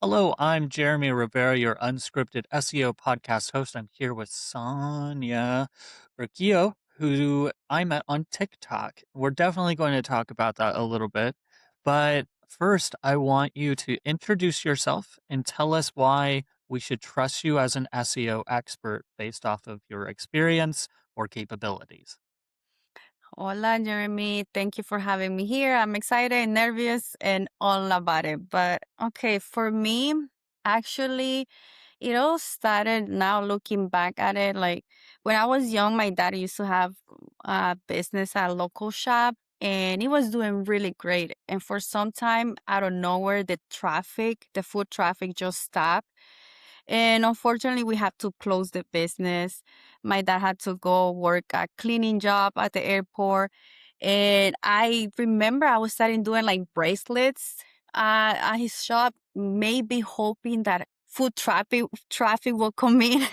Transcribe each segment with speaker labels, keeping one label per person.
Speaker 1: Hello, I'm Jeremy Rivera, your unscripted SEO podcast host. I'm here with Sonia Urquilla, who I met on TikTok. We're definitely going to talk about that a little bit. But first, I want you to introduce yourself and tell us why we should trust you as an SEO expert based off of your experience or capabilities.
Speaker 2: Hola, Jeremy. Thank you for having me here. I'm excited and nervous and all about it. But okay, for me, actually, it all started now looking back at it. Like when I was young, my dad used to have a business at a local shop and he was doing really great. And for some time, out of nowhere, the foot traffic just stopped. And unfortunately, we had to close the business. My dad had to go work a cleaning job at the airport. And I remember I was starting doing like bracelets at his shop, maybe hoping that food traffic will come in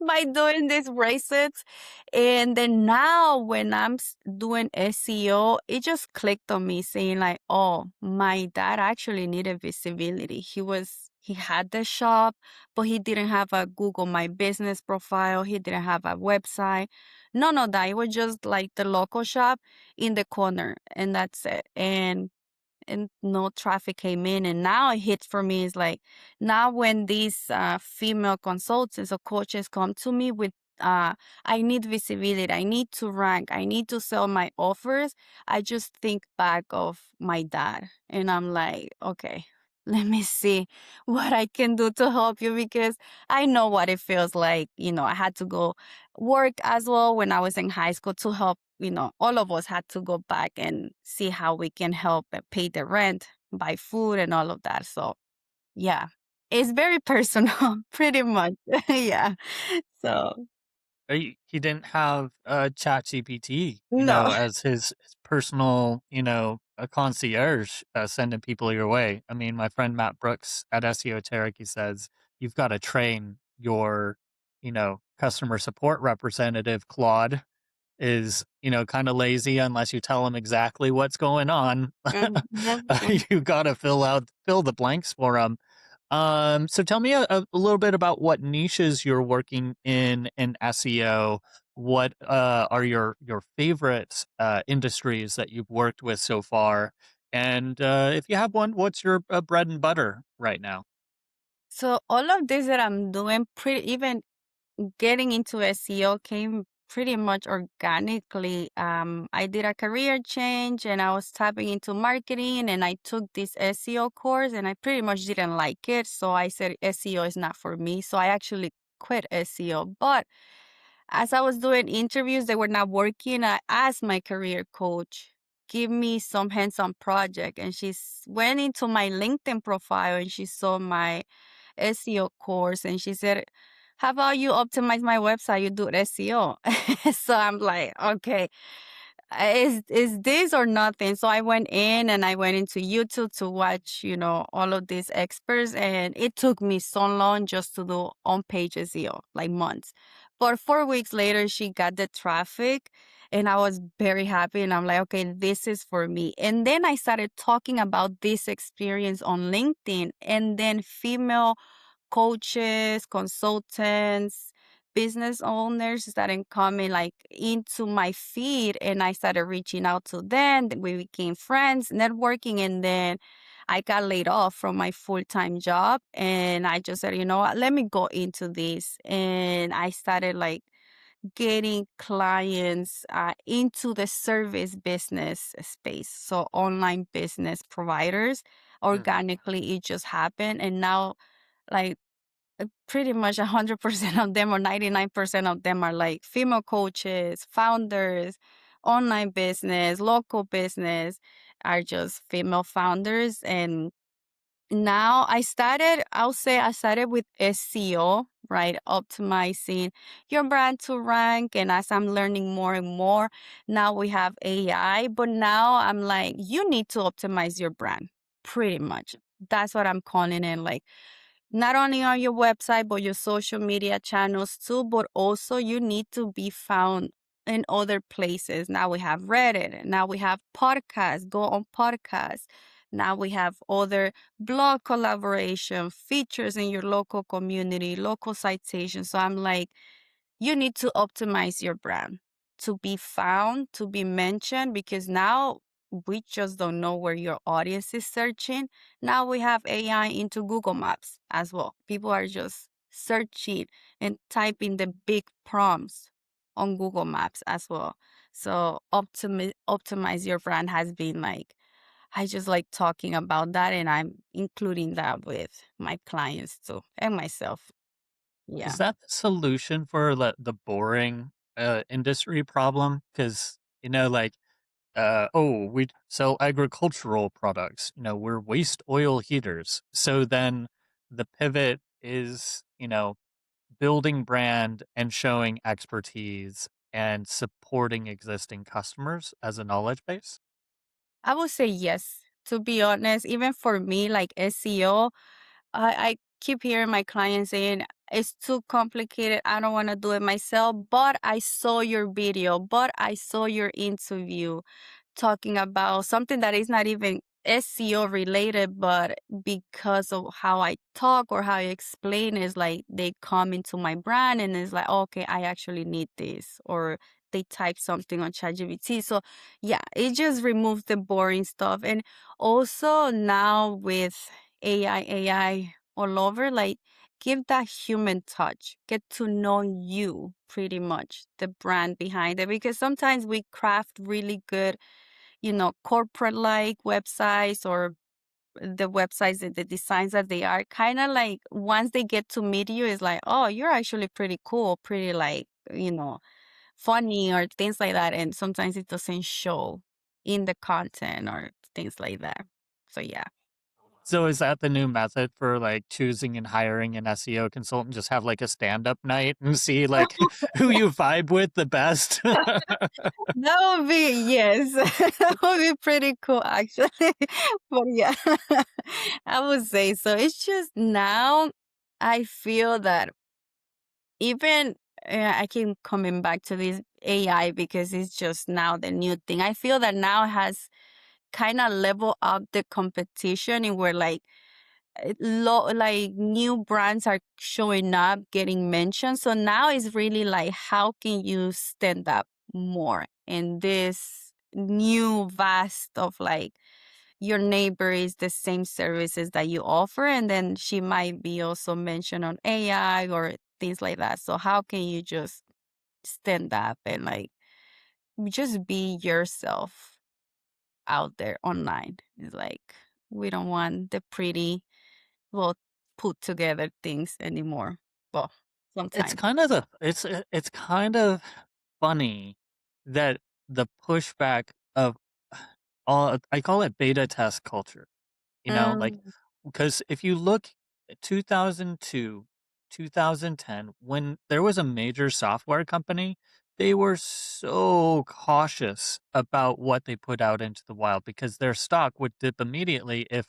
Speaker 2: by doing these bracelets. And then now when doing SEO, it just clicked on me saying like, oh, my dad actually needed visibility. He had the shop, but he didn't have a Google My Business profile. He didn't have a website. None of that. It was just like the local shop in the corner, and that's it. And no traffic came in. And now it hits for me is like now when these female consultants or coaches come to me with I need visibility, I need to rank, I need to sell my offers, I just think back of my dad and I'm like, okay, let me see what I can do to help you because I know what it feels like. I had to go work as well when I was in high school to help. All of us had to go back and see how we can help pay the rent, buy food, and all of that. So, yeah, it's very personal, pretty much. Yeah. So,
Speaker 1: He didn't have ChatGPT,
Speaker 2: no.
Speaker 1: as his personal, a concierge sending people your way. I mean, my friend Matt Brooks at SEO Tarek, he says you've got to train your, customer support representative. Claude is, kind of lazy unless you tell him exactly what's going on.
Speaker 2: Mhm.
Speaker 1: You got to fill the blanks for him. So tell me a little bit about what niches you're working in SEO. What are your favorite industries that you've worked with so far? And if you have one, what's your bread and butter right now?
Speaker 2: So, all of this that I'm doing, even getting into SEO came pretty much organically. I did a career change and I was tapping into marketing and I took this SEO course and I pretty much didn't like it. So I said SEO is not for me. So I actually quit SEO. But as I was doing interviews, they were not working. I asked my career coach, give me some hands-on project. And went into my LinkedIn profile and she saw my SEO course and she said, how about you optimize my website? You do SEO. So I'm like, okay, is this or nothing? So I went in and I went into YouTube to watch, all of these experts. And it took me so long just to do on-page SEO, like months. But 4 weeks later, she got the traffic and I was very happy. And I'm like, okay, this is for me. And then I started talking about this experience on LinkedIn and then female coaches, consultants, business owners started coming like into my feed and I started reaching out to them. We became friends, networking, and then I got laid off from my full-time job and I just said, you know what, let me go into this. And I started like getting clients into the service business space. So online business providers,
Speaker 1: Mhm.
Speaker 2: organically, it just happened. And now like pretty much 100% of them or 99% of them are like female coaches, founders, online business, local business are just female founders. And now I'll say I started with SEO, right? Optimizing your brand to rank. And as I'm learning more and more, now we have AI, but now I'm like, you need to optimize your brand pretty much. That's what I'm calling it. Like, not only on your website, but your social media channels too, but also you need to be found in other places. Now we have Reddit, now we have podcasts, go on podcasts, Now we have other blog collaboration, features in your local community, local citations. So I'm like, you need to optimize your brand to be found, to be mentioned, because now we just don't know where your audience is searching. Now we have AI into Google Maps as well. People are just searching and typing the big prompts on Google Maps as well. So optimize your brand has been like, I just like talking about that, and I'm including that with my clients too and myself. Yeah.
Speaker 1: Is that the solution for the boring, industry problem? Because like, "Oh, we sell agricultural products, we're waste oil heaters." So then the pivot is, building brand and showing expertise and supporting existing customers as a knowledge base?
Speaker 2: I would say yes. To be honest, even for me, like SEO, I keep hearing my clients saying it's too complicated. I don't want to do it myself. But I saw your video, but I saw your interview talking about something that is not even SEO related, but because of how I talk or how I explain is like they come into my brand and it's like, okay, I actually need this. Or they type something on ChatGPT. So yeah, it just removes the boring stuff. And also now with AI all over, like give that human touch, get to know you pretty much, the brand behind it. Because sometimes we craft really good, corporate like websites or the websites and the designs that they are kind of like once they get to meet you, it's like, oh, you're actually pretty cool, pretty like, funny or things like that. And sometimes it doesn't show in the content or things like that. So yeah.
Speaker 1: So is that the new method for, like, choosing and hiring an SEO consultant? Just have, like, a stand-up night and see, like, who you vibe with the best?
Speaker 2: That would be yes. That would be pretty cool actually. But yeah, I would say so. It's just now I feel that even I keep coming back to this AI because it's just now the new thing. I feel that now has kind of level up the competition and we're like like new brands are showing up, getting mentioned. So now it's really like, how can you stand up more in this new vast of like your neighbor is the same services that you offer, and then she might be also mentioned on AI or things like that. So how can you just stand up and like just be yourself out there online? It's like we don't want the pretty well put together things anymore. Well,
Speaker 1: It's
Speaker 2: sometimes.
Speaker 1: kind of it's kind of funny that the pushback of all I call it beta test culture. Like,
Speaker 2: Mm,
Speaker 1: because if you look at 2002, 2010, when there was a major software company, they were so cautious about what they put out into the wild because their stock would dip immediately if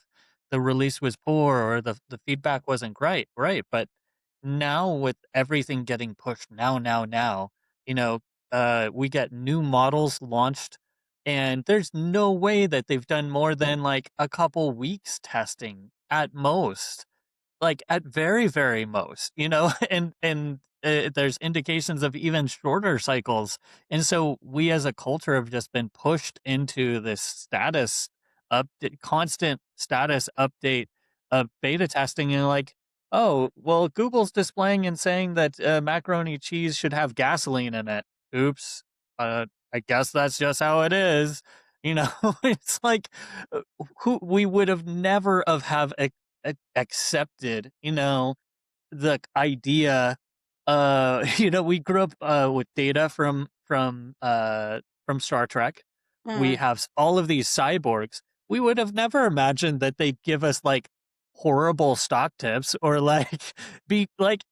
Speaker 1: the release was poor or the feedback wasn't great, right? But now with everything getting pushed now, you know, we get new models launched and there's no way that they've done more than, like, a couple weeks testing at most, like, at very, very most, and there's indications of even shorter cycles, and so we as a culture have just been pushed into this constant status update of beta testing and like, "Oh, well, Google's displaying and saying that, macaroni cheese should have gasoline in it. Oops, I guess that's just how it is." You know, it's like, who we would have never have accepted, the idea, we grew up, with data from Star Trek. We
Speaker 2: mm,
Speaker 1: have all of these cyborgs. We would have never imagined that they'd give us, like, horrible stock tips or, like, be, like,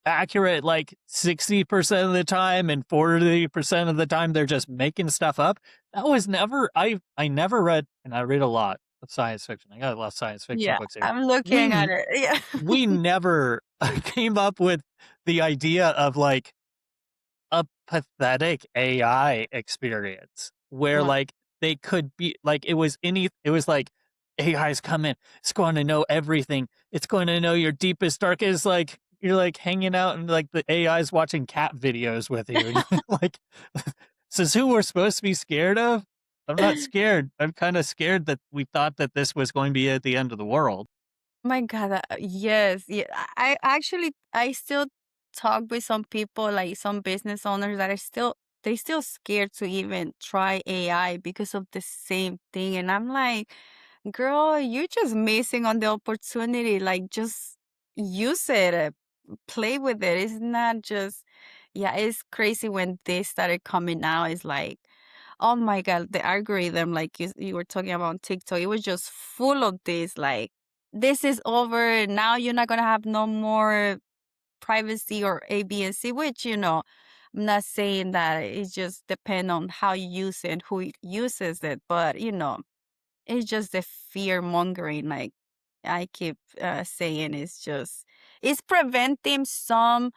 Speaker 1: accurate, like, 60% of the time, and 40% of the time, they're just making stuff up. That was never I never read and I read a lot of science fiction. I got a lot of science fiction
Speaker 2: yeah,
Speaker 1: books here.
Speaker 2: I'm
Speaker 1: We
Speaker 2: looking at
Speaker 1: n
Speaker 2: it. Yeah.
Speaker 1: we never came up with the idea of, like, a pathetic AI experience where,
Speaker 2: Wow.
Speaker 1: like, they could be like, it was like AI is coming. It's going to know everything. It's going to know your deepest, darkest, like, you're, like, hanging out and, like, the AI is watching cat videos with you, and you're like, "This is who we're supposed to be scared of? I'm not scared. I'm kinda scared that we thought that this was going to be at the end of the world."
Speaker 2: My God, yes, yeah. I still talk with some people, like some business owners that are still scared to even try AI because of the same thing. And I'm like, girl, you're just missing on the opportunity. Like, just use it, play with it. It's not just, yeah, it's crazy when they started coming out. It's like, oh my God, the algorithm, like you were talking about on TikTok, it was just full of this, like, this is over. Now you're not going to have no more privacy or A, B, and C, which, I'm not saying that it just depend on how you use it, who uses it, but, it's just the fear mongering, like I keep saying, it's preventing some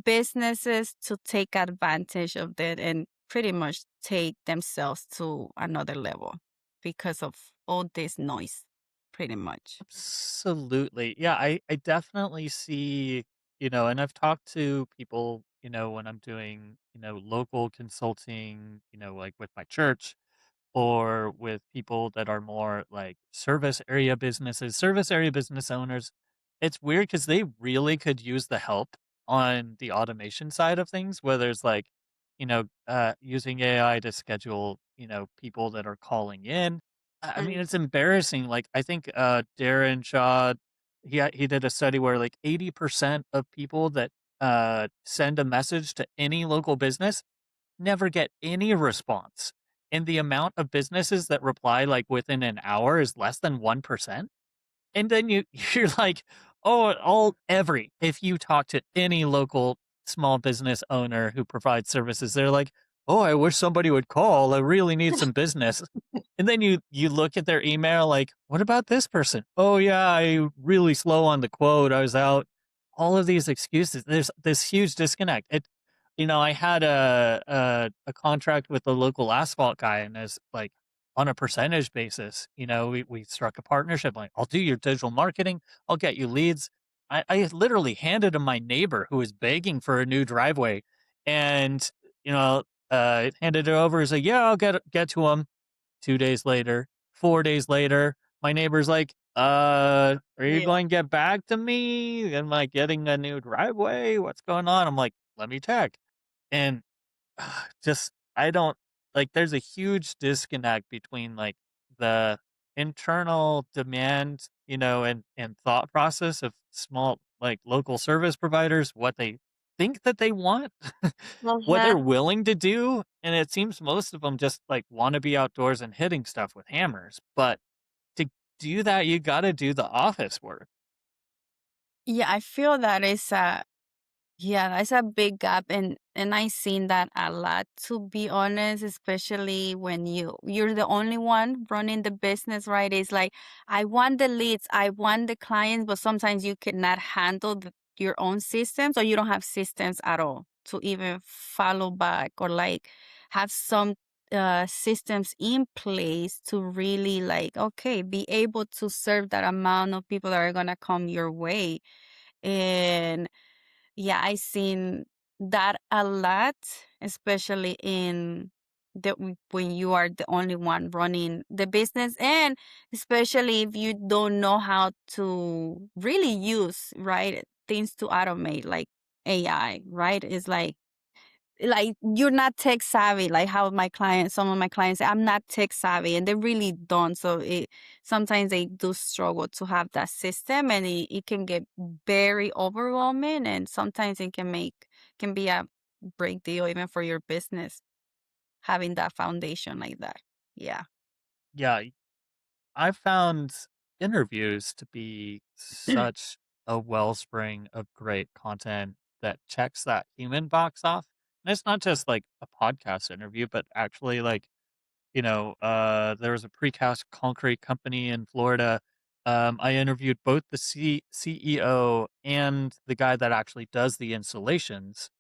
Speaker 2: businesses to take advantage of that and pretty much take themselves to another level because of all this noise, pretty much.
Speaker 1: Absolutely. Yeah, I definitely see, and I've talked to people, when I'm doing, local consulting, like with my church or with people that are more like service area business owners. It's weird because they really could use the help on the automation side of things, whether it's like, using AI to schedule, people that are calling in. I mean,
Speaker 2: Mm,
Speaker 1: it's embarrassing. Like, I think Darren Shaw, he did a study where like 80% of people that send a message to any local business never get any response. And the amount of businesses that reply, like, within an hour is less than 1%. And then you're like, "Oh, all every" if you talk to any local small business owner who provides services, they're like, "Oh, I wish somebody would call. I really need some business." And then you look at their email like, "What about this person?" "Oh, yeah, I really slow on the quote. I was out." All of these excuses. There's this huge disconnect. I had a contract with the local asphalt guy, and as like on a percentage basis, we struck a partnership. Like, I'll do your digital marketing. I'll get you leads. I literally handed him my neighbor who was begging for a new driveway, and you know, handed it over. He's like, "Yeah, I'll get to him." 2 days later, 4 days later, my neighbor's like, are you
Speaker 2: yeah.
Speaker 1: going to get back to me? Am I getting a new driveway? What's going on?" I'm like, "Let me check." And just I don't like there's a huge disconnect between like the internal demand, and thought process of small like local service providers, what they think that they want, what they're
Speaker 2: Uh-huh.
Speaker 1: willing to do, and it seems most of them just like want to be outdoors and hitting stuff with hammers. But to do that, you got to do the office work.
Speaker 2: Yeah, I feel that is yeah, that's a big gap, and I seen that a lot, to be honest, especially when you're the only one running the business, right? It's like, I want the leads, I want the clients, but sometimes you cannot handle your own systems, or you don't have systems at all to even follow back, or like have some systems in place to really, like, okay, be able to serve that amount of people that are gonna come your way. And yeah, I seen that a lot, especially in when you are the only one running the business, and especially if you don't know how to really use, right, things to automate, like AI, right? It's like you're not tech savvy, like how some of my clients say, I'm not tech savvy, and they really don't. So sometimes they do struggle to have that system, and it can get very overwhelming, and sometimes it can be a break deal even for your business, having that foundation like that. Yeah.
Speaker 1: Yeah, I found interviews to be such a wellspring of great content that checks that human box off. And it's not just like a podcast interview, but actually like, there was a precast concrete company in Florida. I interviewed both the CEO and the guy that actually does the installations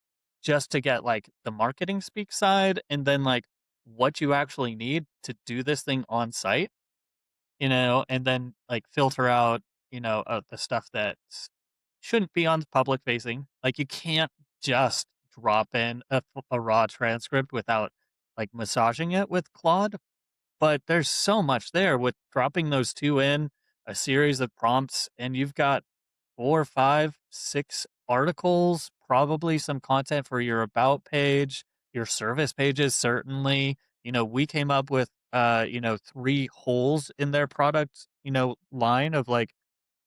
Speaker 1: just to get like the marketing speak side and then like what you actually need to do this thing on site. and then like filter out, the stuff that shouldn't be on public facing. Like you can't just drop in a raw transcript without like massaging it with Claude. But there's so much there with dropping those two in, a series of prompts, and you've got 4, 5, 6 articles, probably some content for your about page, your service pages, certainly. We came up with, 3 holes in their product, line of like,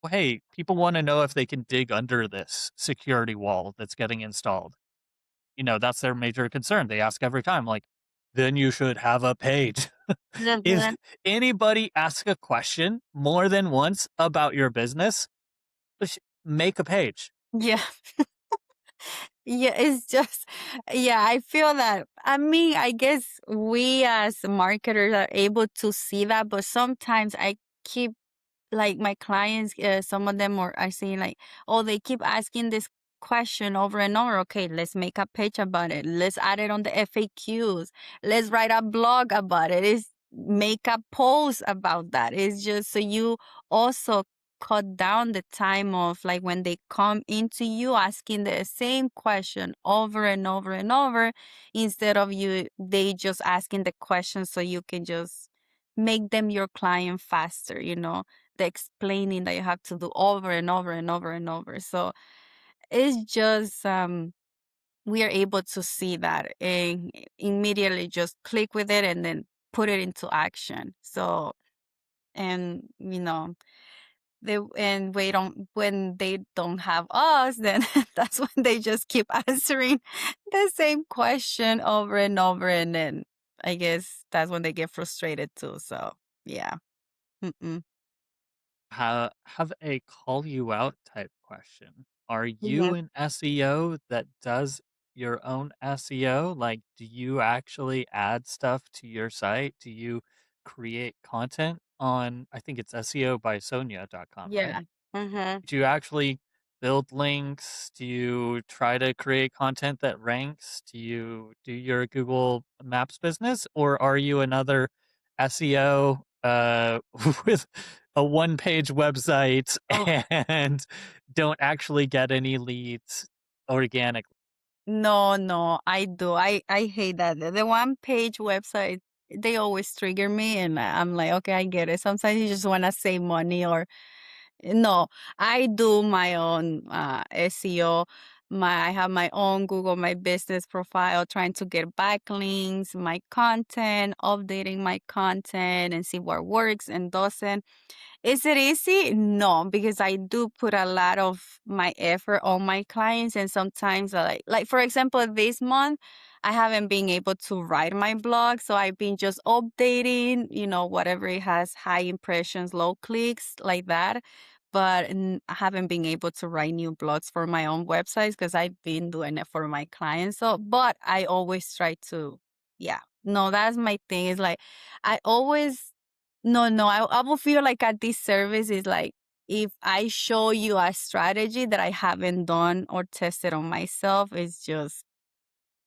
Speaker 1: well, hey, people want to know if they can dig under this security wall that's getting installed. That's their major concern. They ask every time, like, then you should have a page. If
Speaker 2: Mhm.
Speaker 1: anybody asks a question more than once about your business, make a page.
Speaker 2: Yeah. Yeah, it's just yeah, I feel that. I mean, I guess we as marketers are able to see that, but sometimes I keep like my clients, some of them are saying like, oh, they keep asking this question over and over. Okay, let's make a page about it. Let's add it on the FAQs. Let's write a blog about it. It's make a post about that. It's just so you also cut down the time of like when they come into you asking the same question over and over and over instead of they just asking the question so you can just make them your client faster, the explaining that you have to do over and over and over and over. So it's just we are able to see that and immediately just click with it and then put it into action. So and they and wait on when they don't have us, then that's when they just keep answering the same question over and over, and then I guess that's when they get frustrated too. So yeah. Mm-mm.
Speaker 1: Have a call you out type question. Are
Speaker 2: Yeah.
Speaker 1: you an SEO that does your own SEO? Like, do you actually add stuff to your site? Do you create content on, I think it's SEO by Sonia.com, right?
Speaker 2: Yeah. Mhm.
Speaker 1: Do you actually build links? Do you try to create content that ranks? Do you do your Google Maps business, or are you another SEO with a one-page website
Speaker 2: Oh,
Speaker 1: and don't actually get any leads organically?
Speaker 2: no, no, I do. I hate that. The one page website, they always trigger me and I'm like, okay, I get it. Sometimes you just want to save money or no, I do my own SEO. I have my own Google My Business profile, trying to get backlinks, my content, updating my content, and see what works and doesn't. Is it easy? No, because I do put a lot of my effort on my clients, and sometimes like for example, this month I haven't been able to write my blog, so I've been just updating, whatever it has high impressions, low clicks, like that. But I haven't been able to write new blogs for my own websites because I've been doing it for my clients. So, but I always try to, yeah. No, that's my thing. Is like I always no, no, I will feel like a disservice is like if I show you a strategy that I haven't done or tested on myself, it's just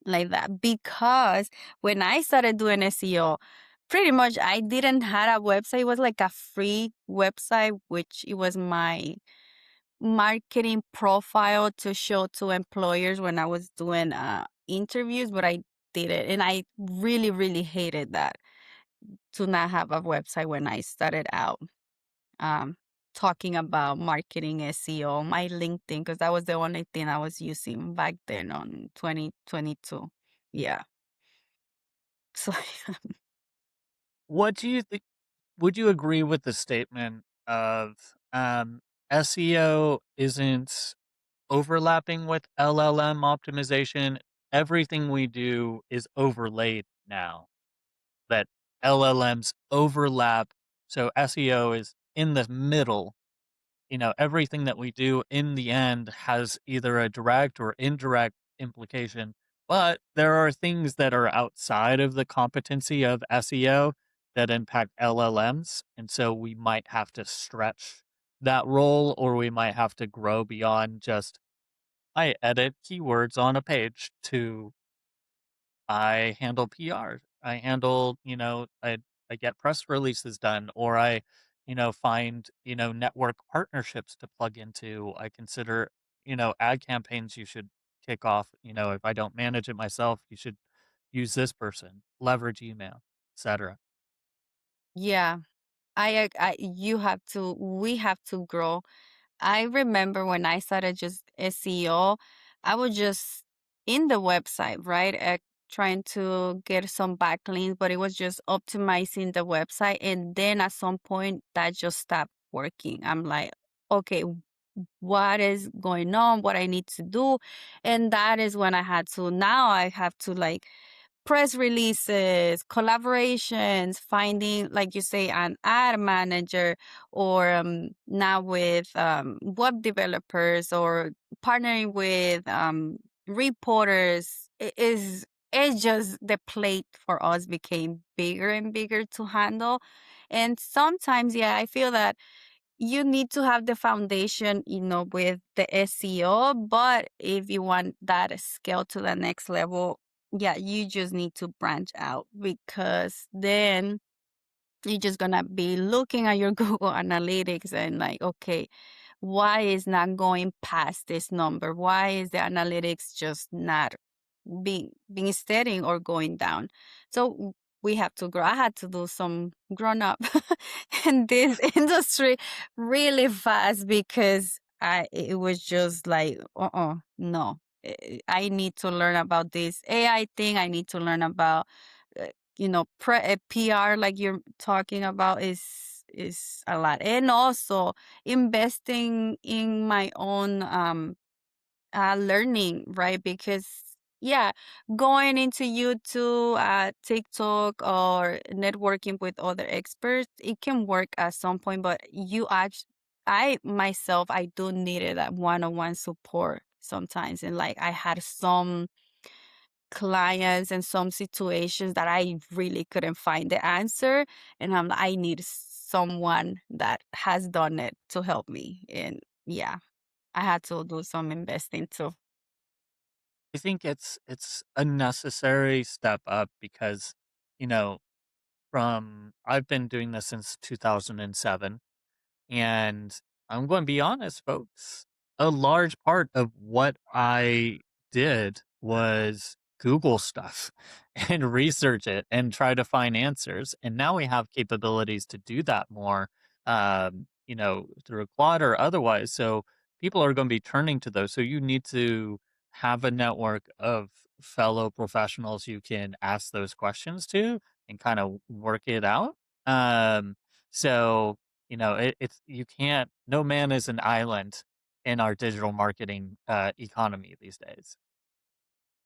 Speaker 2: like that. Because when I started doing SEO, pretty much I didn't have a website. It was like a free website, which it was my marketing profile to show to employers when I was doing interviews, but I did it. And I really, really hated that to not have a website when I started out um, talking about marketing SEO, my LinkedIn, because that was the only thing I was using back then on 2022. Yeah. So,
Speaker 1: What do you think? Would you agree with the statement of SEO isn't overlapping with LLM optimization? Everything we do is overlaid now, that LLMs overlap. So SEO is in the middle. Everything that we do in the end has either a direct or indirect implication. But there are things that are outside of the competency of SEO that impact LLMs. And so we might have to stretch that role, or we might have to grow beyond just I edit keywords on a page to I handle PR. I handle, I get press releases done, or I find, network partnerships to plug into. I consider, ad campaigns you should kick off. If I don't manage it myself, you should use this person, leverage email, etc.
Speaker 2: Yeah. You have to, we have to grow. I remember when I started just SEO, I was just in the website, right? Trying to get some backlinks, but it was just optimizing the website. And then at some point, that just stopped working. I'm like, okay, what is going on? What I need to do? And that is when now I have to like press releases, collaborations, finding, like you say, an ad manager, or now with web developers, or partnering with reporters. It's just the plate for us became bigger and bigger to handle. And sometimes, yeah, I feel that you need to have the foundation, with the SEO. But if you want that scale to the next level, yeah, you just need to branch out, because then you're just gonna be looking at your Google Analytics and like, okay, why is not going past this number? Why is the analytics just not being steady or going down? So we have to grow. I had to do some grown up in this industry really fast, because it was just like, no. I need to learn about this AI thing. I need to learn about uh, PR, like you're talking about, is a lot. And also investing in my own learning, right? Because yeah, going into YouTube, TikTok, or networking with other experts, it can work at some point. But I myself, I do needed that one-on-one support sometimes. And like, I had some clients and some situations that I really couldn't find the answer. And I need someone that has done it to help me. And yeah, I had to do some investing too.
Speaker 1: I think it's a necessary step up because, you know, from I've been doing this since 2007. And I'm going to be honest, folks. A large part of what I did was Google stuff and research it and try to find answers. And now we have capabilities to do that more, through Claude or otherwise. So people are going to be turning to those. So you need to have a network of fellow professionals you can ask those questions to and kind of work it out. So it's you can't. No man is an island in our digital marketing economy these days.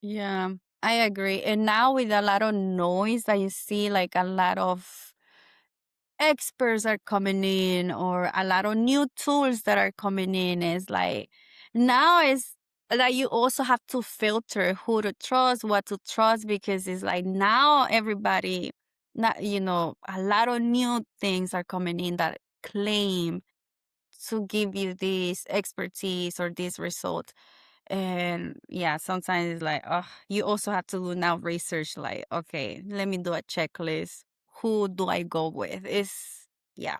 Speaker 2: Yeah, I agree. And now with a lot of noise that you see, like a lot of experts are coming in, or a lot of new tools that are coming in, is like, now is that you also have to filter who to trust, what to trust, because it's like now everybody, not, a lot of new things are coming in that claim to give you this expertise or this result. And yeah, sometimes it's like, oh, you also have to do now research, like, okay, let me do a checklist. Who do I go with? Yeah,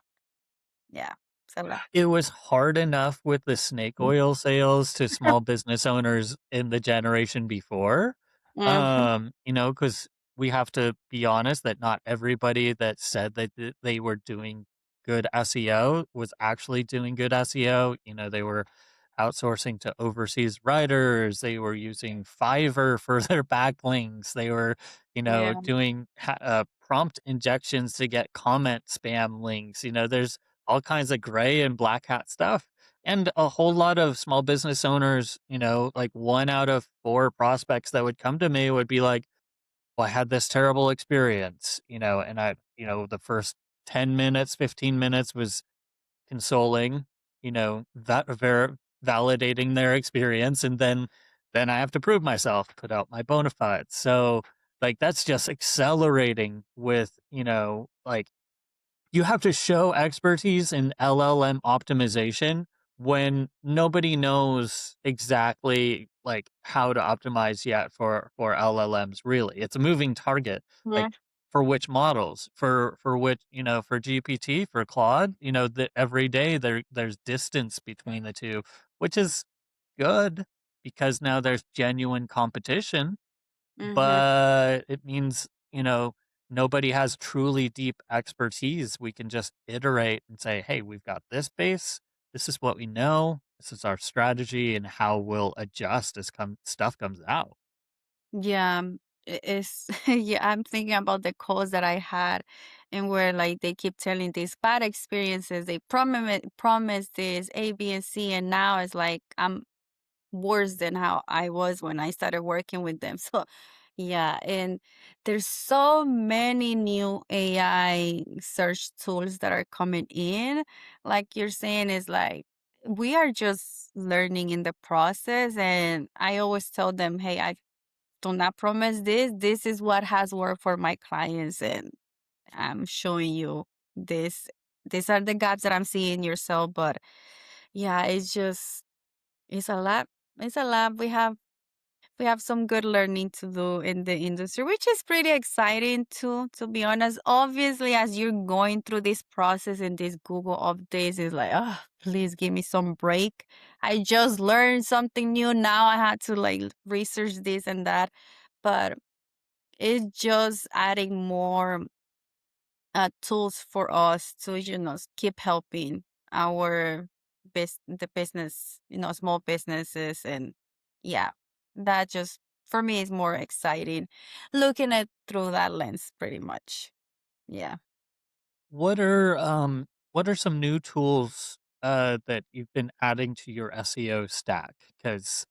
Speaker 2: yeah, it's a lot.
Speaker 1: It was hard enough with the snake oil sales to small business owners in the generation before.
Speaker 2: Mhm.
Speaker 1: Because we have to be honest that not everybody that said that they were doing good SEO was actually doing good SEO. They were outsourcing to overseas writers. They were using Fiverr for their backlinks. They were,
Speaker 2: Yeah,
Speaker 1: doing prompt injections to get comment spam links. There's all kinds of gray and black hat stuff. And a whole lot of small business owners, like 1 out of 4 prospects that would come to me would be like, well, I had this terrible experience, and the first 10 minutes, 15 minutes was consoling, that validating their experience. And then I have to prove myself, put out my bona fides. So like, that's just accelerating with, like, you have to show expertise in LLM optimization when nobody knows exactly like how to optimize yet for LLMs really. It's a moving target.
Speaker 2: yeah,
Speaker 1: Like for which models, for which, for GPT, for Claude, that every day there's distance between the two, which is good because now there's genuine competition,
Speaker 2: Mm-hmm.
Speaker 1: but it means, nobody has truly deep expertise. We can just iterate and say, "Hey, we've got this base. This is what we know. This is our strategy and how we'll adjust as stuff comes out."
Speaker 2: Yeah, it's yeah, I'm thinking about the calls that I had and where like they keep telling these bad experiences. They promise this A, B, and C, and now it's like I'm worse than how I was when I started working with them. So yeah, and there's so many new AI search tools that are coming in. Like you're saying, is like we are just learning in the process. And I always tell them, hey, I do not promise this. This is what has worked for my clients, and I'm showing you this. These are the gaps that I'm seeing yourself. But yeah, it's a lot. It's a lot. We have some good learning to do in the industry, which is pretty exciting too, to be honest. Obviously, as you're going through this process and these Google updates, is like, oh, please give me some break. I just learned something new. Now I had to like research this and that. But it's just adding more tools for us to, keep helping our the business, small businesses. And yeah, that just for me is more exciting looking at through that lens pretty much. Yeah.
Speaker 1: What are some new tools that you've been adding to your SEO stack? Because,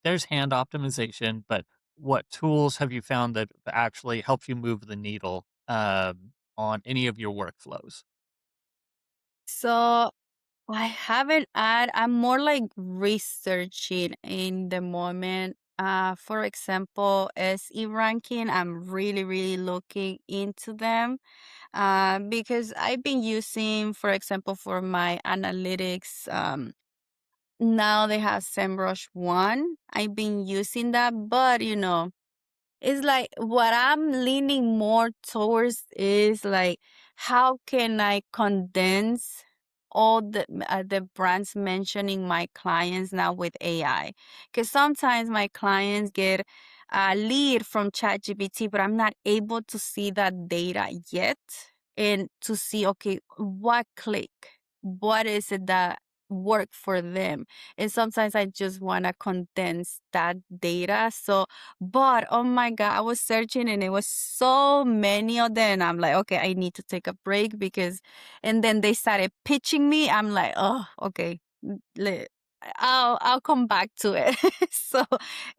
Speaker 1: there's hand optimization, but what tools have you found that actually help you move the needle on any of your workflows?
Speaker 2: So I haven't I'm more like researching in the moment. For example, SE ranking, I'm really, really looking into them. Because I've been using, for example, for my analytics, now they have SEMrush One. I've been using that, but it's like what I'm leaning more towards is like how can I condense all the brands mentioning my clients now with AI? Because sometimes my clients get a lead from ChatGPT, but I'm not able to see that data yet and to see okay what click, what is it that work for them, and sometimes I just want to condense that data. So but oh my God, I was searching and it was so many of them. I'm like, okay, I need to take a break because, and then they started pitching me. I'm like, oh, okay, I'll come back to it. So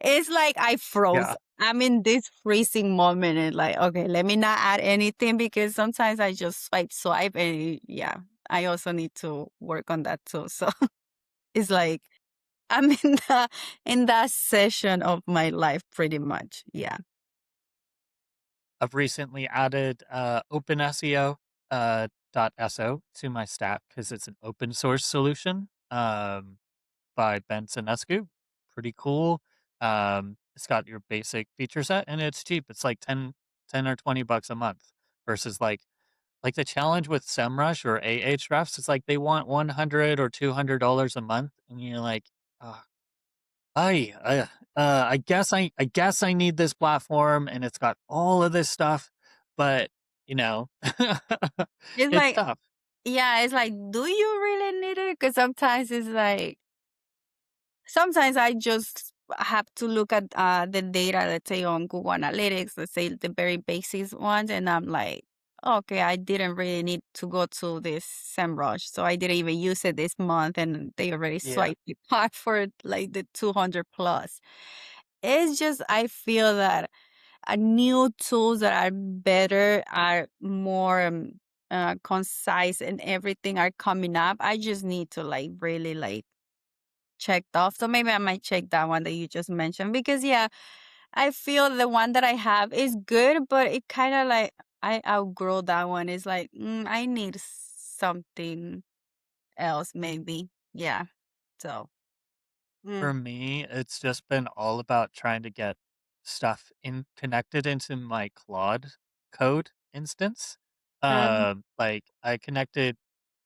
Speaker 2: it's like I froze.
Speaker 1: Yeah.
Speaker 2: I'm in this freezing moment and like, okay, let me not add anything because sometimes I just swipe, and yeah, I also need to work on that too. So it's like I'm in that session of my life pretty much. Yeah.
Speaker 1: I've recently added OpenSEO .so to my stack because it's an open source solution by Ben Sinescu. Pretty cool. It's got your basic feature set and it's cheap. It's like 10 or $20 a month versus like the challenge with SEMrush or Ahrefs. It's like they want 100 or $200 a month, and you're like, oh, I guess I need this platform, and it's got all of this stuff, but you know,
Speaker 2: It's
Speaker 1: it's
Speaker 2: like,
Speaker 1: tough.
Speaker 2: yeah, it's like, do you really need it? Because sometimes it's like, sometimes I just have to look at the data, let's say on Google Analytics, let's say the very basic ones, and I'm like, okay, I didn't really need to go to this SEMrush, so I didn't even use it this month, and they already
Speaker 1: Yeah.
Speaker 2: swiped it back for like the 200 plus. It's just I feel that new tools that are better, are more concise, and everything are coming up. I just need to like really like checked off. So maybe I might check that one that you just mentioned because yeah, I feel the one that I have is good, but it kind of like I outgrow that one. It's like I need something else maybe. Yeah. So
Speaker 1: For
Speaker 2: mm,
Speaker 1: me, it's just been all about trying to get stuff in connected into my Claude. code instance.
Speaker 2: Um,
Speaker 1: Like I connected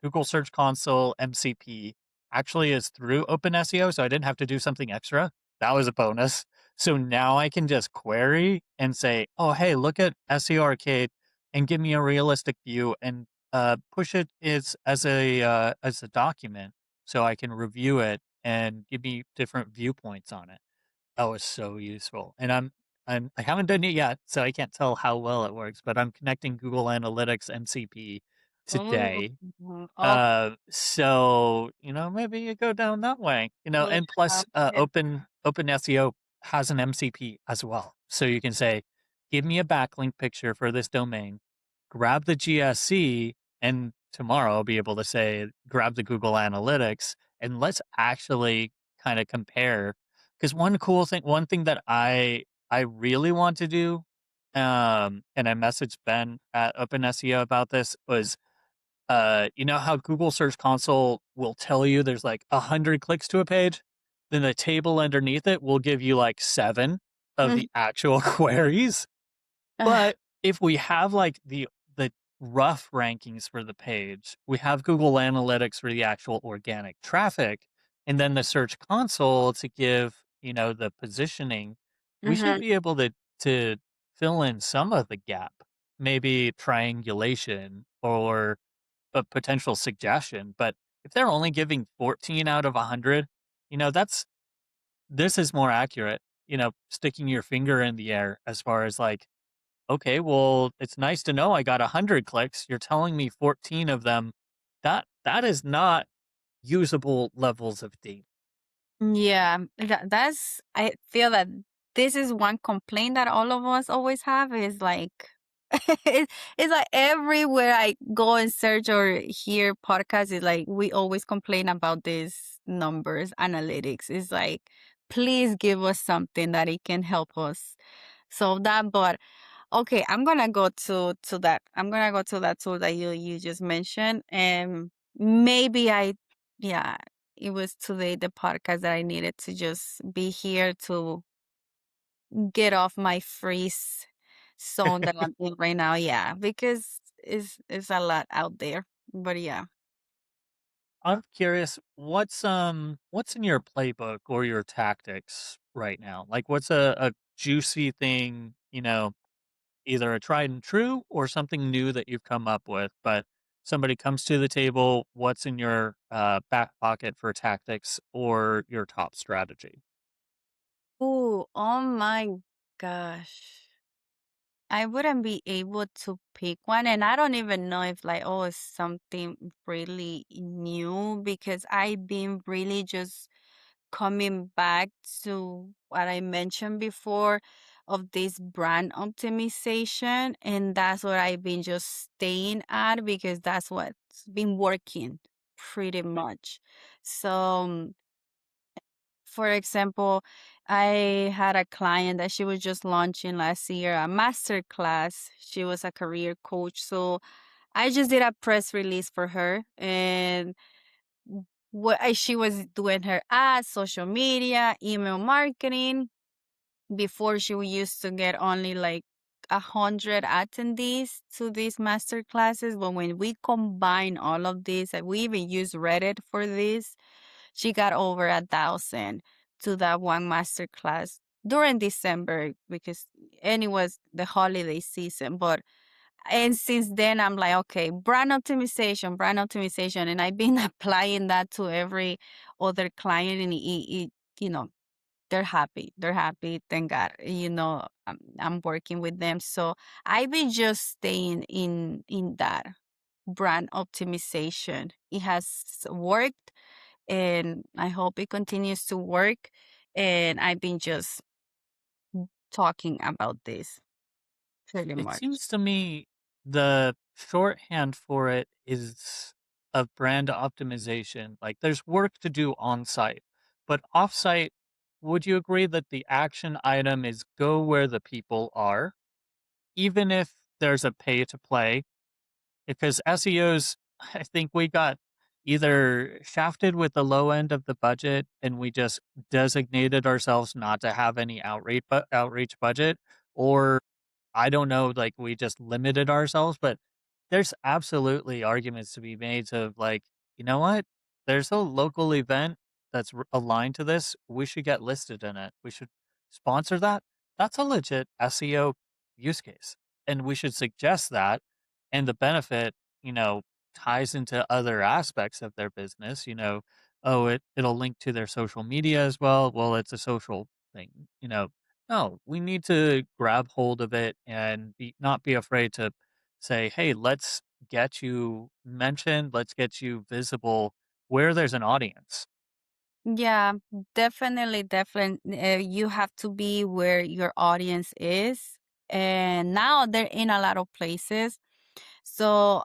Speaker 1: Google Search Console MCP actually is through OpenSEO, so I didn't have to do something extra. That was a bonus. So now I can just query and say, "Oh, hey, look at SEO Arcade and give me a realistic view and push it as a document so I can review it and give me different viewpoints on it." That was so useful, and I haven't done it yet, so I can't tell how well it works, but I'm connecting Google Analytics MCP
Speaker 2: oh,
Speaker 1: today.
Speaker 2: oh,
Speaker 1: So, maybe you go down that way,
Speaker 2: yeah,
Speaker 1: and plus,
Speaker 2: yeah.
Speaker 1: Open SEO has an MCP as well. So you can say, give me a backlink picture for this domain, grab the GSC, and tomorrow I'll be able to say, grab the Google Analytics, and let's actually kind of compare. Because one thing that I really want to do, and I messaged Ben at Open SEO about this was you know how Google Search Console will tell you there's like 100 clicks to a page? Then the table underneath it will give you like 7 of
Speaker 2: Mm.
Speaker 1: the actual queries. But if we have like the rough rankings for the page, we have Google Analytics for the actual organic traffic, and then the Search Console to give, the positioning, we should
Speaker 2: Mhm.
Speaker 1: be able to fill in some of the gap. Maybe triangulation or a potential suggestion, but if they're only giving 14 out of 100, this is more accurate, sticking your finger in the air as far as like, okay, well, it's nice to know I got 100 clicks. You're telling me 14 of them. That is not usable levels of data.
Speaker 2: Yeah, that's I feel that this is one complaint that all of us always have is like it's like everywhere I go and search or hear podcasts, it's like we always complain about these numbers, analytics. It's like, please give us something that it can help us solve that. But okay, I'm gonna go to that. I'm gonna go to that tool that you just mentioned, and maybe yeah, it was today the podcast that I needed to just be here to get off my freeze zone that I'm in right now. Yeah, because it's a lot out there. But yeah.
Speaker 1: I'm curious, what's in your playbook or your tactics right now? Like what's a juicy thing, either a tried and true or something new that you've come up with, but somebody comes to the table, what's in your back pocket for tactics or your top strategy?
Speaker 2: Oh, oh my gosh. I wouldn't be able to pick one, and I don't even know if like, oh, it's something really new because I've been really just coming back to what I mentioned before of this brand optimization, and that's what I've been just staying at because that's what's been working pretty much. So, for example, I had a client that she was just launching last year a master class. She was a career coach. So I just did a press release for her and she was doing her ads, social media, email marketing. Before she used to get only like 100 attendees to these master classes. But when we combine all of this, and we even use Reddit for this, she got over 1,000 to that one master class during December because and it was the holiday season. But and since then I'm like, okay, brand optimization, and I've been applying that to every other client, and you know they're happy. They're happy. Thank God. I'm working with them. So I've been just staying in that brand optimization. It has worked and I hope it continues to work. And I've been just talking about this pretty
Speaker 1: It
Speaker 2: much.
Speaker 1: seems to me the shorthand for it is of brand optimization. Like there's work to do on site, but off site, would you agree that the action item is go where the people are, even if there's a pay to play? Because SEOs, I think we got either shafted with the low end of the budget and we just designated ourselves not to have any outreach budget, or I don't know, like, we just limited ourselves, but there's absolutely arguments to be made of like, you know what? There's a local event that's aligned to this. We should get listed in it. We should sponsor that. That's a legit SEO use case. And we should suggest that. And the benefit, you know, ties into other aspects of their business. Oh, it'll link to their social media as well. Well, it's a social thing. No, we need to grab hold of it and not be afraid to say, "Hey, let's get you mentioned, let's get you visible where there's an audience."
Speaker 2: Yeah, definitely, definitely. You have to be where your audience is. And now they're in a lot of places. So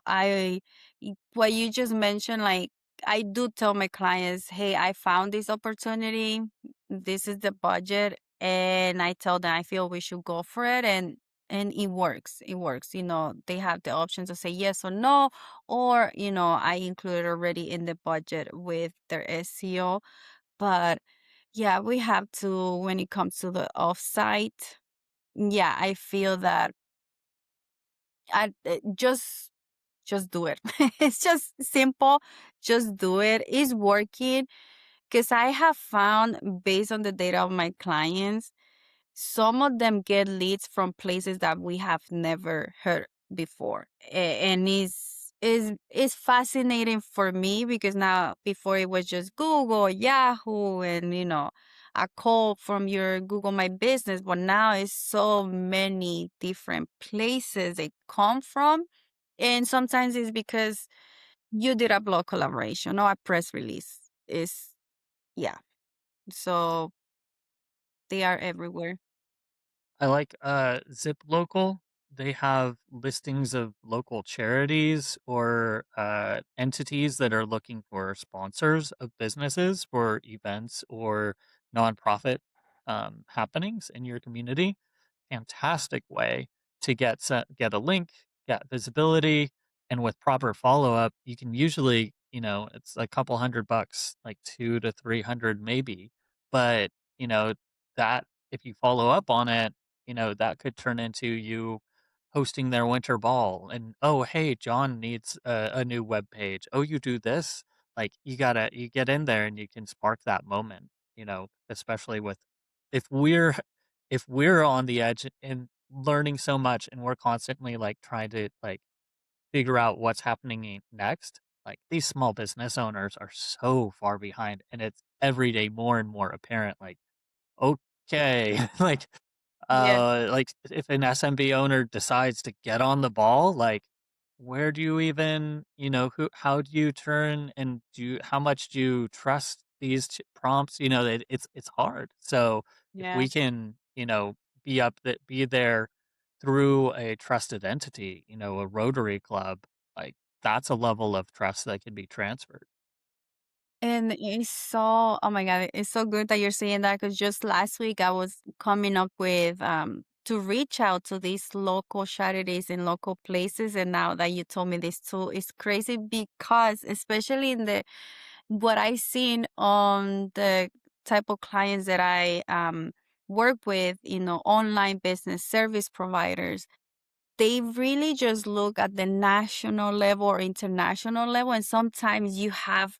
Speaker 2: what you just mentioned, like I do tell my clients, hey, I found this opportunity. This is the budget. And I tell them I feel we should go for it. And it works. It works. They have the option to say yes or no, or, I included already in the budget with their SEO. But yeah, we have to when it comes to the offsite. Yeah, I feel that I just do it. It's just simple. Just do it. It's working because I have found based on the data of my clients, some of them get leads from places that we have never heard before. And is fascinating for me because now before it was just Google, Yahoo, and a call from your Google My Business, but now it's so many different places they come from. And sometimes it's because you did a blog collaboration or a press release. Is Yeah. So they are everywhere.
Speaker 1: I like Zip Local. They have listings of local charities or entities that are looking for sponsors of businesses for events or nonprofit happenings in your community. Fantastic way to get a link, get visibility, and with proper follow up, you can usually, it's a couple $100, like 200 to 300 maybe, but you know that if you follow up on it, that could turn into you hosting their winter ball. And oh, hey, John needs a new web page. Oh, you do this? Like you get in there and you can spark that moment. Especially with if we're if we're on the edge and learning so much and we're constantly like trying to like figure out what's happening next, like these small business owners are so far behind and it's every day more and more apparent like okay,
Speaker 2: Yeah.
Speaker 1: like if an SMB owner decides to get on the ball, like where do you even, how do you turn and how much do you trust these prompts? It's hard. So if
Speaker 2: Yeah.
Speaker 1: we can, be there through a trusted entity, a Rotary Club, like that's a level of trust that can be transferred.
Speaker 2: And it's so, oh my God, it's so good that you're saying that because just last week I was coming up with to reach out to these local charities in local places. And now that you told me this too, it's crazy because especially in what I seen on the type of clients that I work with, online business service providers, they really just look at the national level or international level. And sometimes you have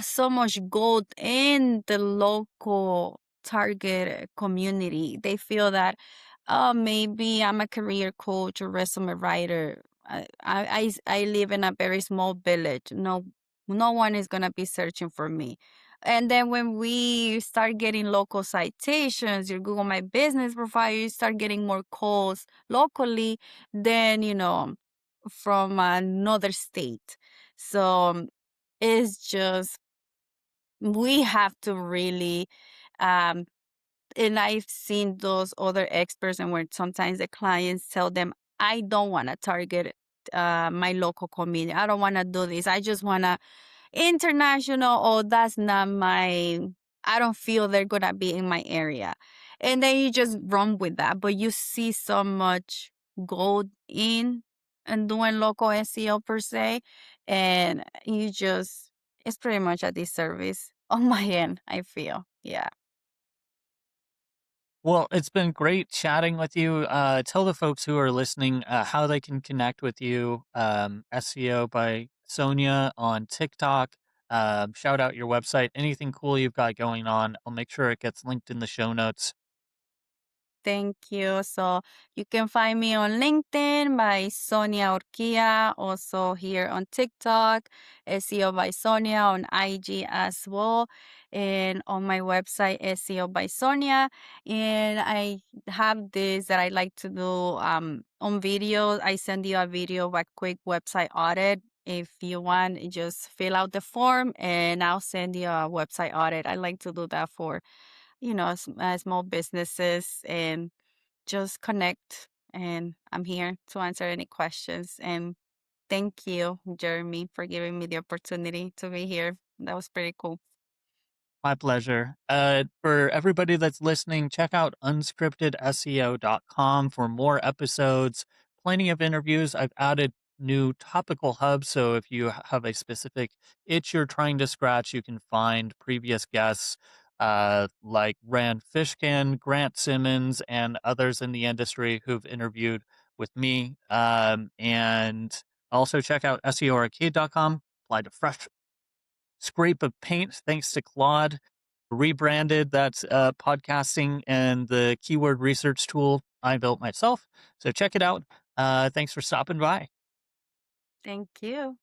Speaker 2: so much gold in the local target community. They feel that, oh, maybe I'm a career coach or resume writer. I live in a very small village. No one is gonna be searching for me. And then when we start getting local citations, your Google My Business profile, you start getting more calls locally than, from another state. So it's just we have to really um and I've seen those other experts and where sometimes the clients tell them, I don't want to target my local community. I don't want to do this. I just want to international. Oh, that's not my, I don't feel they're going to be in my area. And then you just run with that. But you see so much gold in and doing local SEO per se. And it's pretty much a disservice on my end, I feel. Yeah.
Speaker 1: Well, it's been great chatting with you. Tell the folks who are listening how they can connect with you. SEO by Sonia on TikTok. Shout out your website. Anything cool you've got going on, I'll make sure it gets linked in the show notes.
Speaker 2: Thank you. So you can find me on LinkedIn by Sonia Urquilla, also here on TikTok, SEO by Sonia on IG as well, and on my website, SEO by Sonia. And I have this that I like to do on video. I send you a video of a quick website audit. If you want, just fill out the form and I'll send you a website audit. I like to do that for small businesses and just connect. And I'm here to answer any questions. And thank you, Jeremy, for giving me the opportunity to be here. That was pretty cool.
Speaker 1: My pleasure. For everybody that's listening, check out unscriptedseo.com for more episodes, plenty of interviews. I've added new topical hubs. So if you have a specific itch you're trying to scratch, you can find previous guests like Rand Fishkin, Grant Simmons, and others in the industry who've interviewed with me. And also check out SEOarcade.com. Apply to fresh scrape of paint thanks to Claude. Rebranded that podcasting and the keyword research tool I built myself. So check it out. Thanks for stopping by.
Speaker 2: Thank you.